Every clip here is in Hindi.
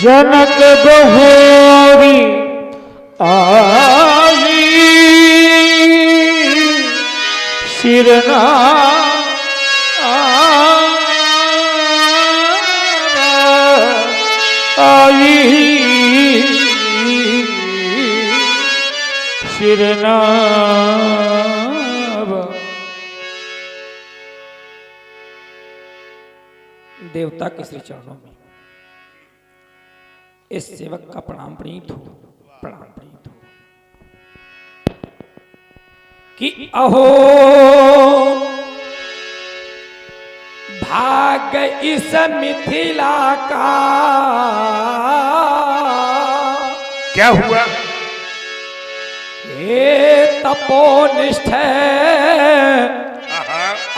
जनक बहोरी आई सिरना आई सिरना। देवता के श्री चरणों में इस सेवक का प्रणाम प्रीत हो, प्रणाम प्रीत हो कि अहो भाग्य इस मिथिला का। क्या हुआ? हे तपोनिष्ठ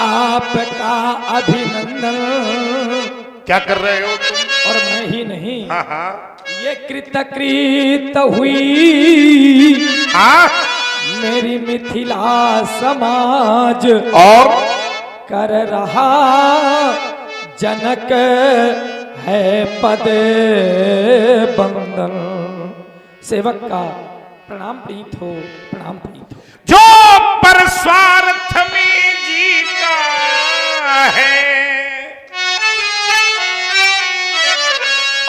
आपका अभिनंदन। क्या कर रहे हो तुम? और मैं ही नहीं, हाँ ये कृतकृत हुई मेरी मिथिला समाज और कर रहा जनक है पद बंदन। सेवक का प्रणाम प्रीत हो, प्रणाम प्रीत हो। जो पर स्वार्थ में जीता है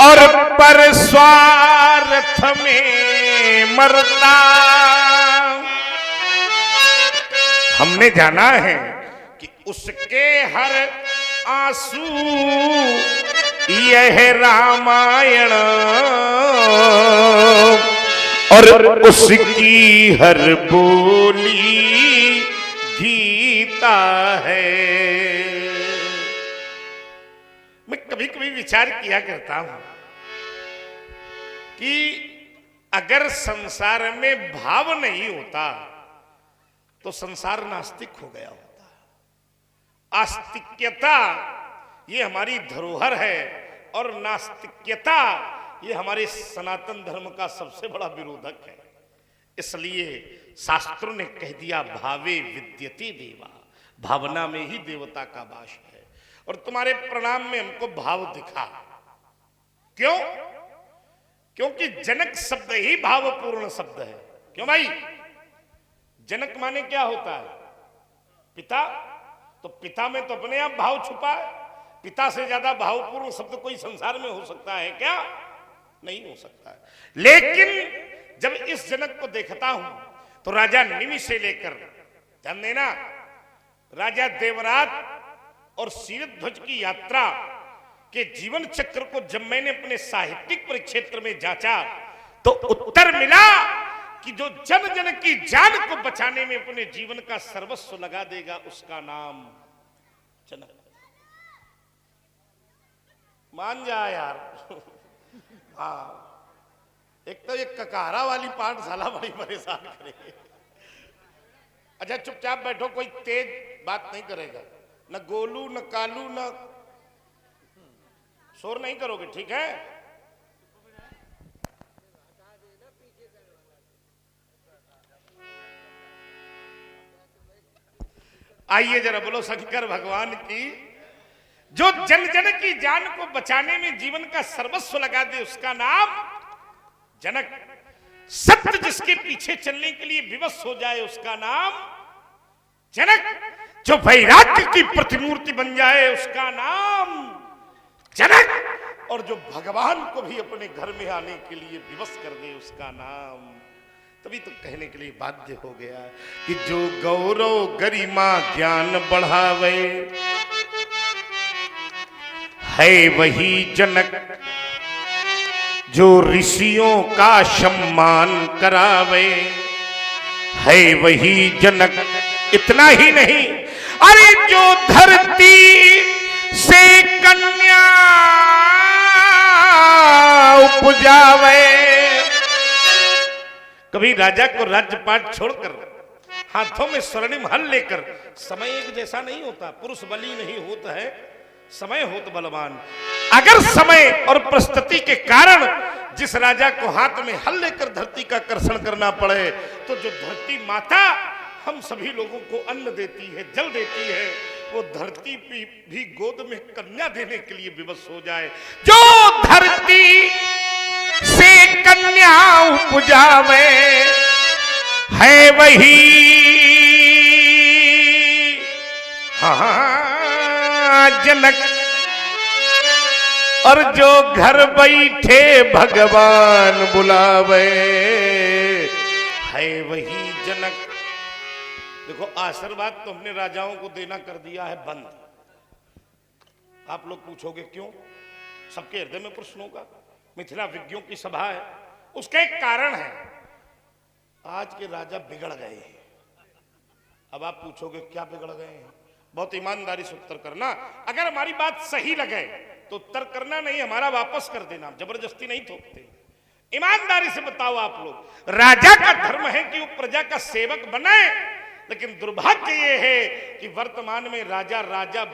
और पर स्वार्थ में मरता। हमने जाना है कि उसके हर आंसू यह रामायण और उसकी हर बोली गीता है। मैं कभी कभी विचार किया करता हूं कि अगर संसार में भाव नहीं होता तो संसार नास्तिक हो गया होता। आस्तिक्यता ये हमारी धरोहर है और नास्तिक्यता ये हमारे सनातन धर्म का सबसे बड़ा विरोधक है। इसलिए शास्त्रों ने कह दिया भावे विद्यते देवा, भावना में ही देवता का वास है। और तुम्हारे प्रणाम में हमको भाव दिखा। क्यों? क्योंकि जनक शब्द ही भावपूर्ण शब्द है। क्यों भाई? जनक माने क्या होता है? पिता। तो पिता में तो अपने आप भाव छुपा है। पिता से ज्यादा भावपूर्ण शब्द कोई संसार में हो सकता है क्या? नहीं हो सकता है। लेकिन जब इस जनक को देखता हूं तो राजा निमि से लेकर, ध्यान देना, राजा देवरात और शीलध्वज की यात्रा के जीवन चक्र को जब मैंने अपने साहित्यिक परिक्षेत्र में जांचा तो उत्तर मिला कि जो जन जन की जान को बचाने में अपने जीवन का सर्वस्व लगा देगा उसका नाम जनक। मान जा यार। हाँ, एक तो ये ककारा वाली पाठशाला बड़ी परेशान करेगी। अच्छा चुपचाप बैठो, कोई तेज बात नहीं करेगा, न गोलू न कालू न शोर नहीं करोगे, ठीक है? आइए जरा बोलो शंकर भगवान की। जो जन जन की जान को बचाने में जीवन का सर्वस्व लगा दे उसका नाम जनक। सत्य जिसके पीछे चलने के लिए विवश हो जाए उसका नाम जनक। जो वैराग्य की प्रतिमूर्ति बन जाए उसका नाम जनक। और जो भगवान को भी अपने घर में आने के लिए विवश कर दे उसका नाम। तभी तो कहने के लिए बाध्य हो गया कि जो गौरव गरिमा ज्ञान बढ़ावे है वही जनक। जो ऋषियों का सम्मान करावे है वही जनक। इतना ही नहीं, अरे जो धरती से कन्या उपजावे। कभी राजा को राज्यपाट छोड़कर हाथों में स्वर्णिम हल लेकर, समय एक जैसा नहीं होता, पुरुष बली नहीं होता है, समय होत बलवान। अगर समय और परिस्थिति के कारण जिस राजा को हाथ में हल लेकर धरती का कर्षण करना पड़े, तो जो धरती माता हम सभी लोगों को अन्न देती है, जल देती है, वो धरती भी गोद में कन्या देने के लिए विवश हो जाए। जो धरती पुजावे है वही, हाँ जनक, और जो घर बैठे भगवान बुलावे है वही जनक। देखो आशीर्वाद तो हमने राजाओं को देना कर दिया है बंद। आप लोग पूछोगे क्यों? सबके हृदय में प्रश्न होगा। मिथिला विज्ञों की सभा है, उसका एक कारण है, आज के राजा बिगड़ गए हैं। अब आप पूछोगे क्या बिगड़ गए हैं? बहुत ईमानदारी से उत्तर करना। अगर हमारी बात सही लगे तो उत्तर करना, नहीं हमारा वापस कर देना, जबरदस्ती नहीं थोपते। ईमानदारी से बताओ आप लोग, राजा का धर्म है कि वो प्रजा का सेवक बने, लेकिन दुर्भाग्य ये है कि वर्तमान में राजा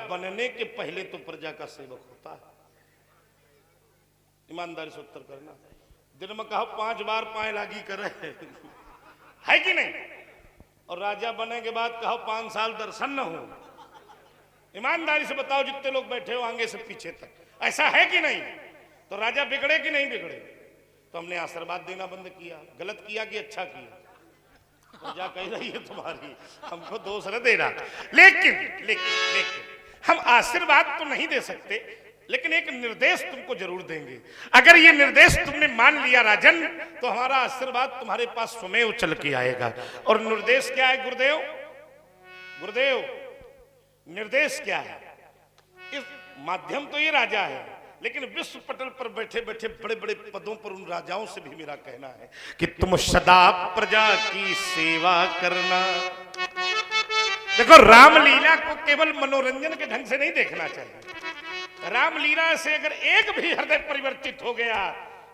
बनने के पहले तो प्रजा का सेवक होता है। ईमानदारी से उत्तर करना। दिन में कहो 5 बार पाए लागी करे है कि नहीं, और राजा बनने के बाद कहो 5 साल दर्शन न हो। ईमानदारी से बताओ, जितने लोग बैठे हो आगे से पीछे तक, ऐसा है कि नहीं? तो राजा बिगड़े कि नहीं बिगड़े? तो हमने आशीर्वाद देना बंद किया। गलत किया कि अच्छा किया? प्रजा कह रही है तुम्हारी, हमको दोष न देना। लेकिन लेकिन लेकिन हम आशीर्वाद तो नहीं दे सकते, लेकिन एक निर्देश तुमको जरूर देंगे। अगर ये निर्देश तुमने मान लिया राजन, तो हमारा आशीर्वाद तुम्हारे पास स्वमेव चल के आएगा। और निर्देश क्या है गुरुदेव? गुरुदेव निर्देश क्या है? इस माध्यम तो ये राजा है, लेकिन विश्व पटल पर बैठे बैठे बड़े बड़े पदों पर उन राजाओं से भी मेरा कहना है कि तुम सदा प्रजा की सेवा करना। देखो रामलीला को केवल मनोरंजन के ढंग से नहीं देखना चाहिए। रामलीला से अगर एक भी हृदय परिवर्तित हो गया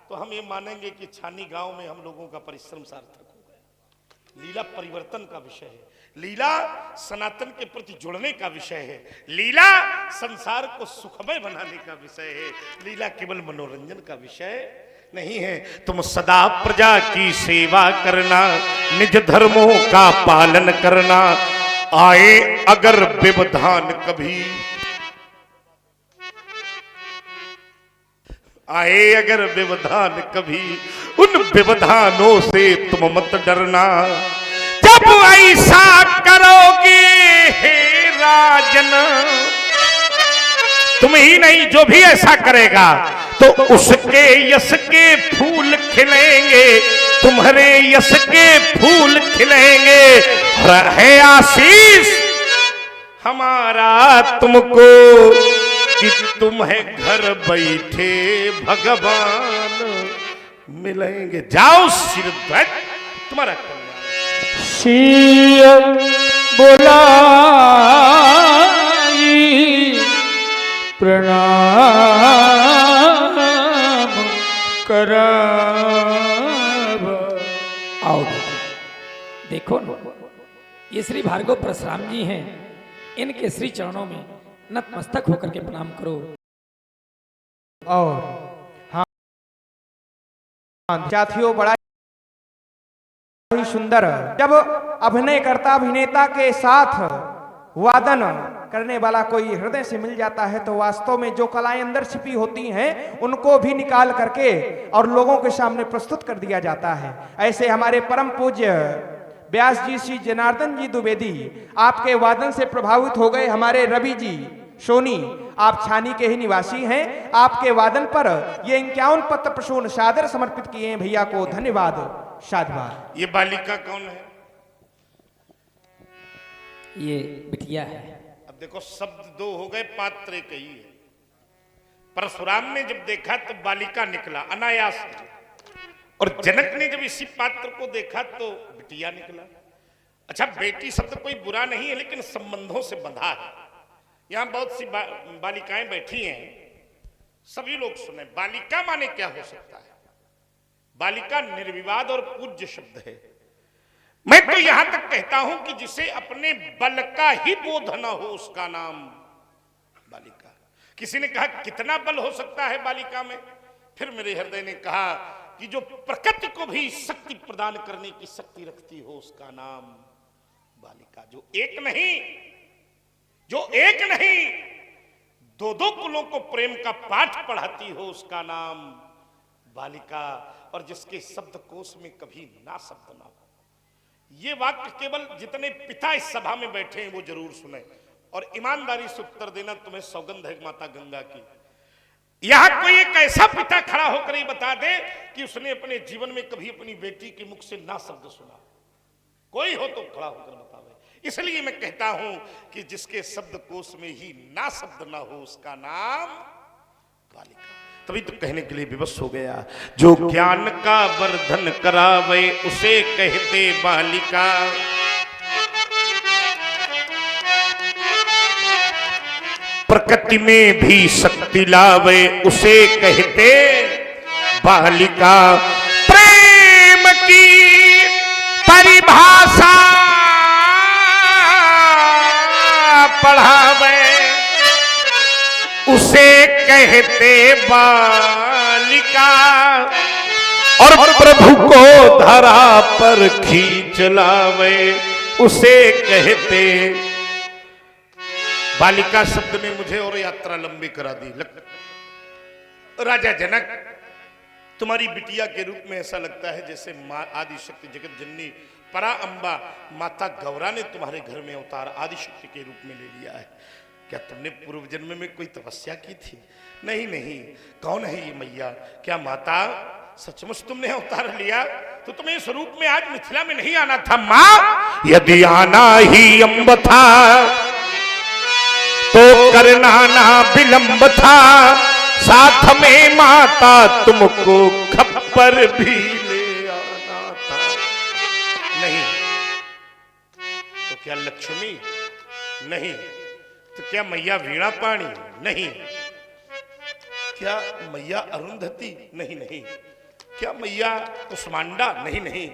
तो हम ये मानेंगे कि छानी गांव में हम लोगों का परिश्रम सार्थक हो गया। लीला परिवर्तन का विषय है, लीला सनातन के प्रति जुड़ने का विषय है, लीला संसार को सुखमय बनाने का विषय है, लीला केवल मनोरंजन का विषय नहीं है। तुम सदा प्रजा की सेवा करना, निज धर्मों का पालन करना, आए अगर व्यवधान कभी, आए अगर व्यवधान कभी, उन व्यवधानों से तुम मत डरना। जब ऐसा करोगे हे राजन, तुम ही नहीं जो भी ऐसा करेगा तो उसके यश के फूल खिलेंगे, तुम्हारे यश के फूल खिलेंगे। रहे आशीष हमारा तुमको कि तुम्हें घर बैठे भगवान मिलेंगे। जाओ सिरध्वज, तुम्हारा शीय बोलाई प्रणाम कराब। आओ देखो न, ये श्री भार्गव परशुराम जी हैं, इनके श्री चरणों में नतमस्तक होकर के प्रणाम करो। और हाँ साथियों, बड़ा ही सुंदर जब अभिनयकर्ता अभिनेता के साथ वादन करने वाला कोई हृदय से मिल जाता है तो वास्तव में जो कलाएं अंदर छिपी होती हैं उनको भी निकाल करके और लोगों के सामने प्रस्तुत कर दिया जाता है। ऐसे हमारे परम पूज्य व्यास जी श्री जनार्दन जी द्विवेदी आपके वादन से प्रभावित हो गए। हमारे रवि जी सोनी, आप छानी के ही निवासी हैं, आपके वादन पर ये 51 पत्र प्रसून सादर समर्पित किए हैं। भैया को धन्यवाद, साधुवाद। ये बालिका कौन है? ये बिटिया है। अब देखो शब्द 2 हो गए, पात्र एक ही है। परशुराम ने जब देखा तो बालिका निकला अनायास, और जनक ने जब इसी पात्र को देखा तो बिटिया निकला। अच्छा, बेटी शब्द कोई बुरा नहीं है, लेकिन संबंधों से बंधा है। यहां बहुत सी बालिकाएं बैठी हैं, सभी लोग सुने। बालिका माने क्या हो सकता है? बालिका निर्विवाद और पूज्य शब्द है। मैं तो यहां तक कहता हूं कि जिसे अपने बल का ही बोध न हो उसका नाम बालिका। किसी ने कहा कितना बल हो सकता है बालिका में? फिर मेरे हृदय ने कहा कि जो प्रकृति को भी शक्ति प्रदान करने की शक्ति रखती हो उसका नाम बालिका। जो एक नहीं 2-2 कुलों को प्रेम का पाठ पढ़ाती हो उसका नाम बालिका, और जिसके शब्द कोश में कभी ना शब्द ना हो। ये वाक्य केवल जितने पिता इस सभा में बैठे हैं वो जरूर सुने, और ईमानदारी से उत्तर देना। तुम्हें सौगंध है माता गंगा की, यहां कोई एक ऐसा पिता खड़ा होकर ही बता दे कि उसने अपने जीवन में कभी अपनी बेटी के मुख से ना शब्द सुना। कोई हो तो खड़ा होकर बतावे। इसलिए मैं कहता हूं कि जिसके शब्द कोश में ही ना शब्द ना हो उसका नाम बालिका। तभी तो कहने के लिए विवश हो गया, जो ज्ञान का वर्धन करावे उसे कहते बालिका। प्रकृति में भी शक्ति लावे उसे कहते बालिका। प्रेम की परिभाषा पढ़ावे उसे कहते बालिका। और प्रभु को धरा पर खींच लावे उसे कहते बालिका। शब्द ने मुझे और यात्रा लंबी करा दी। राजा जनक, तुम्हारी बिटिया के रूप में ऐसा लगता है जैसे मां आदि शक्ति जगत जननी परा अम्बा माता गौरा ने तुम्हारे घर में अवतार आदि शक्ति के रूप में ले लिया है। क्या तुमने पूर्व जन्म में कोई तपस्या की थी? नहीं नहीं। कौन है ये मैया? क्या माता सचमुच तुमने अवतार लिया? तो तुम्हें इस रूप में आज मिथिला में नहीं आना था मां। यदि आना ही अम्ब था तो करना ना विलंब था, साथ में माता तुमको खप्पर भी ले आना था। नहीं तो क्या लक्ष्मी? नहीं तो क्या मैया वीणा पाणी? नहीं। क्या मैया अरुंधति? नहीं नहीं। क्या मैया कुष्मांडा? नहीं नहीं।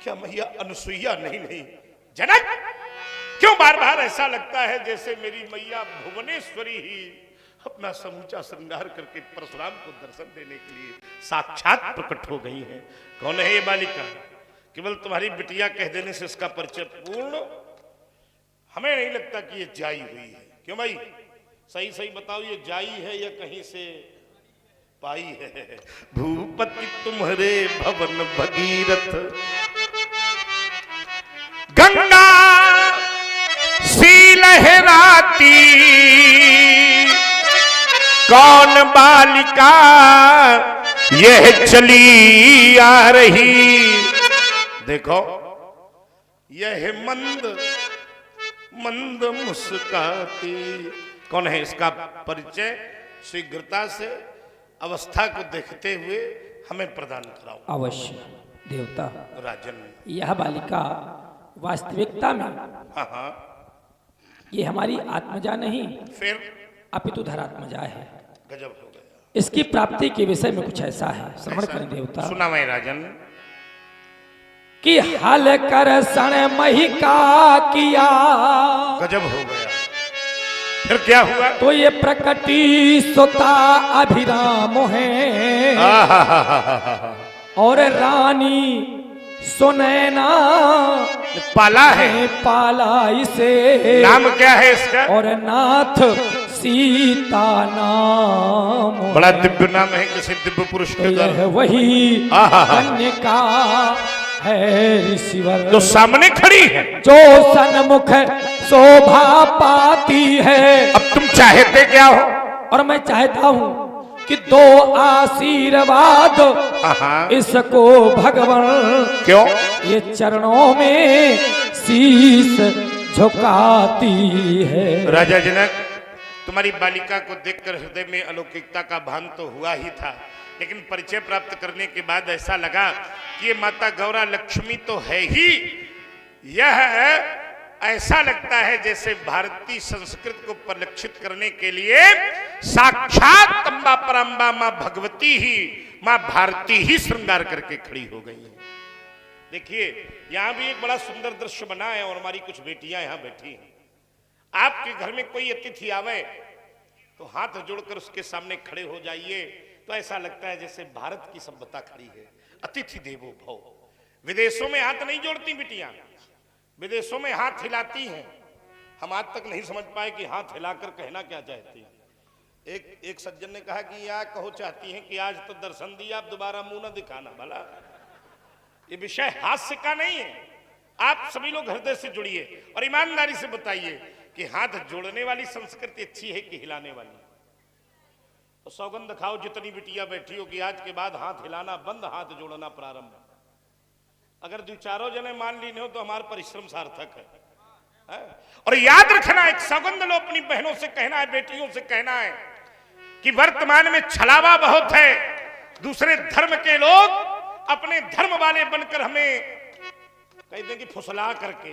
क्या मैया अनुसुईया? नहीं नहीं। जनक, क्यों बार बार ऐसा लगता है जैसे मेरी मैया भुवनेश्वरी ही अपना समूचा श्रृंगार करके परशुराम को दर्शन देने के लिए साक्षात प्रकट हो गई है। कौन है ये बालिका? केवल तुम्हारी बिटिया कह देने से इसका परिचय पूर्ण हमें नहीं लगता कि ये जाई हुई है। क्यों भाई? सही सही बताओ, ये जाई है या कहीं से पाई है? भूपति तुम्हारे भवन भगीरथ गंगा सी लहराती, कौन बालिका यह चली आ रही। देखो यह मंद मंद मुस्काती, कौन है? इसका परिचय शीघ्रता से अवस्था को देखते हुए हमें प्रदान कराओ। अवश्य देवता। राजन, यह बालिका वास्तविकता में हाँ हाँ, ये हमारी आत्मजा नहीं फिर अपितु धरात्मजा है। गजब हो गया। इसकी प्राप्ति के विषय में कुछ ऐसा है, श्रवण करें देवता। सुना मैं राजन। कि हल कर सण महिका किया, गजब हो गया। फिर क्या हुआ? तो ये प्रकटी सुता अभिराम है, और रानी सुनैना पाला है। पाला इसे। नाम क्या है इसका? और नाथ सीता नाम। बड़ा दिव्य नाम है, किसी दिव्य पुरुष तो का। यह वही कन्या है ऋषिवर, जो सामने खड़ी है, जो सन्मुख शोभा पाती है। अब तुम चाहते क्या हो? और मैं चाहता हूँ कि दो आशीर्वाद इसको भगवान। क्यों? ये चरणों में शीश झुकाती है। राजा जनक, तुम्हारी बालिका को देखकर हृदय में अलौकिकता का भान तो हुआ ही था, लेकिन परिचय प्राप्त करने के बाद ऐसा लगा कि ये माता गौरा लक्ष्मी तो है ही, यह ऐसा लगता है जैसे भारतीय संस्कृत को परिलक्षित करने के लिए साक्षात अम्बा परम्बा मां भगवती ही, मां भारती ही श्रृंगार करके खड़ी हो गई है। देखिए यहां भी एक बड़ा सुंदर दृश्य बना है, और हमारी कुछ बेटियां यहां बैठी हैं। आपके घर में कोई अतिथि आवे तो हाथ जोड़कर उसके सामने खड़े हो जाइए, तो ऐसा लगता है जैसे भारत की सभ्यता खड़ी है। अतिथि देवो भव। विदेशों में हाथ नहीं जोड़ती बिटियां, विदेशों में हाथ हिलाती हैं। हम आज तक नहीं समझ पाए कि हाथ हिलाकर कहना क्या चाहती है। एक सज्जन ने कहा कि या कहो चाहती हैं कि आज तो दर्शन दिया, आप दोबारा मुंह न दिखाना। भला ये विषय हास्य का नहीं है। आप सभी लोग हृदय से जुड़िए और ईमानदारी से बताइए कि हाथ जोड़ने वाली संस्कृति अच्छी है कि हिलाने वाली? तो सौगंध खाओ जितनी बिटिया बैठी हो कि आज के बाद हाथ हिलाना बंद, हाथ जोड़ना प्रारंभ। अगर दो चारों जने मान ली हो तो हमारा परिश्रम सार्थक है। और याद रखना, एक सौगंध लो अपनी बहनों से कहना है, बेटियों से कहना है कि वर्तमान में छलावा बहुत है। दूसरे धर्म के लोग अपने धर्म वाले बनकर हमें कह दें कि फुसला करके,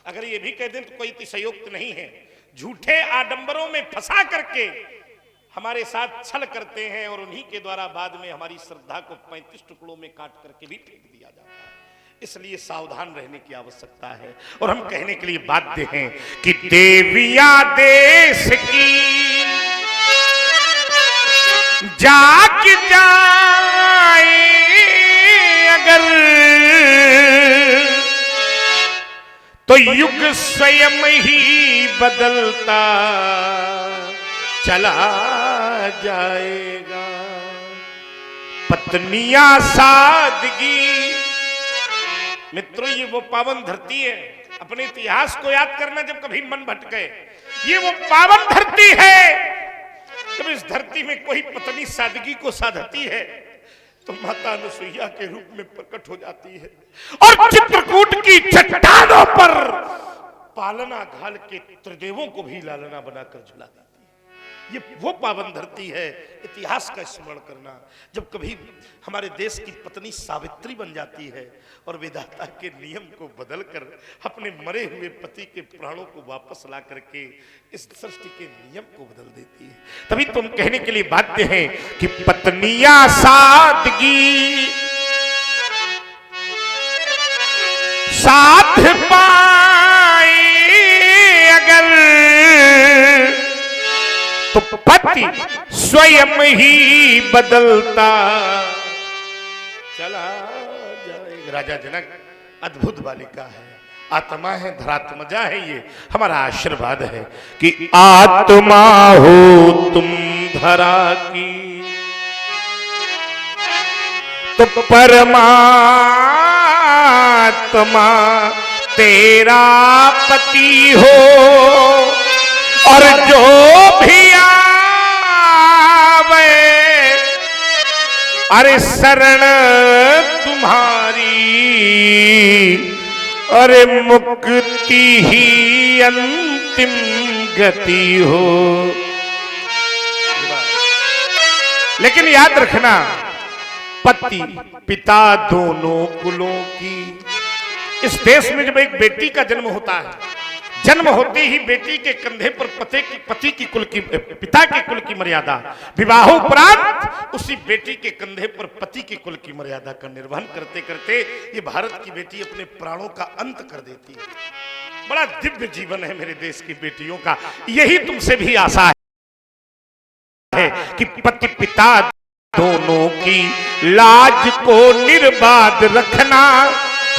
अगर ये भी कह दें तो कोई अतिशयोक्ति नहीं है, झूठे आडंबरों में फंसा करके हमारे साथ छल करते हैं और उन्हीं के द्वारा बाद में हमारी श्रद्धा को 35 टुकड़ों में काट करके भी फेंक दिया जाता है। इसलिए सावधान रहने की आवश्यकता है। और हम कहने के लिए बाध्य हैं कि देवियां देश की जाग जाए अगर, तो युग स्वयं ही बदलता चला जाएगा। पत्नियां सादगी, मित्रों ये वो पावन धरती है। अपने इतिहास को याद करना जब कभी मन भटके, ये वो पावन धरती है। जब इस धरती में कोई पत्नी सादगी को साधती है तो माता अनुसुईया के रूप में प्रकट हो जाती है और चित्रकूट की चट्टानों पर पालना घाल के त्रिदेवों को भी लालना बनाकर झुला देती है। ये वो पावन धरती है। इतिहास का स्मरण करना, जब कभी हमारे देश की पत्नी सावित्री बन जाती है और विधाता के नियम को बदलकर अपने मरे हुए पति के प्राणों को वापस ला करके इस सृष्टि के नियम को बदल देती है, तभी तुम कहने के लिए बाध्य हैं कि पत्नियां सादगी साथ पाए अगर, तो पति स्वयं ही बदलता चला जाएगा। राजा जनक अद्भुत बालिका है, आत्मा है, धरात्मजा है। ये हमारा आशीर्वाद है कि आत्मा हो तुम धरा की तो परमात्मा तेरा पति हो, और जो भी आवे अरे शरण तुम्हारी, अरे मुक्ति ही अंतिम गति हो। लेकिन याद रखना, पति पिता दोनों कुलों की। इस देश में जब एक बेटी का जन्म होता है, जन्म होते ही बेटी के कंधे पर पति की कुल की, पिता के कुल की मर्यादा, विवाहोपरांत उसी बेटी के कंधे पर पति के कुल की मर्यादा का निर्वहन करते करते ये भारत की बेटी अपने प्राणों का अंत कर देती है। बड़ा दिव्य जीवन है मेरे देश की बेटियों का। यही तुमसे भी आशा है कि पति पिता दोनों की लाज को निर्बाध रखना,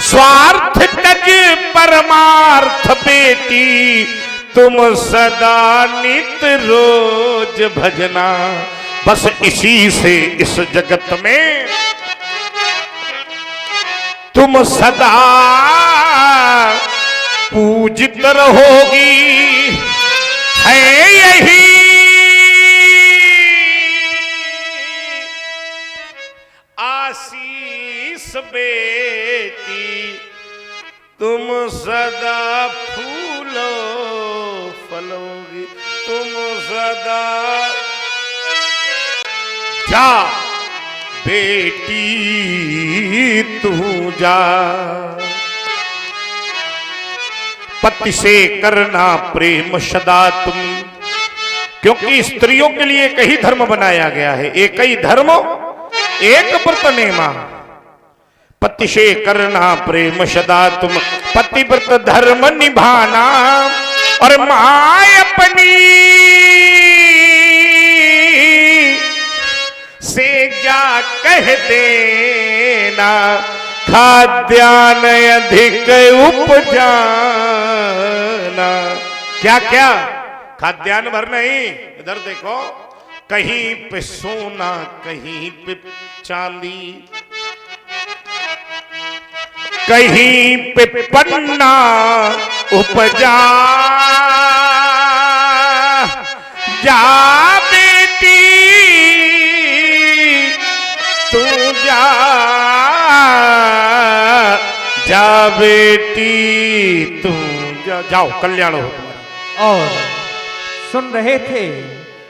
स्वार्थ तज परमार्थ बेटी तुम सदा नित रोज भजना। बस इसी से इस जगत में तुम सदा पूजित रहोगी, है यही आशीष बेटी तुम सदा फूलो फलोगी, तुम सदा जा बेटी तू जा। पति से करना प्रेम सदा तुम, क्योंकि स्त्रियों के लिए एक ही धर्म बनाया गया है, एक ही धर्म एक व्रत नेमा। पति से करना प्रेम सदा तुम, पतिव्रत धर्म निभाना, और माँ अपनी से जा कह देना, खाद्यान्न अधिक उपजाना। क्या क्या खाद्यान्न भर नहीं, इधर देखो, कहीं पे सोना कहीं पे चांदी, कहीं पे पन्ना उपजा, जा बेटी तू जा, जा बेटी तू जा, जाओ कल्याण हो तुम्हारा। और सुन रहे थे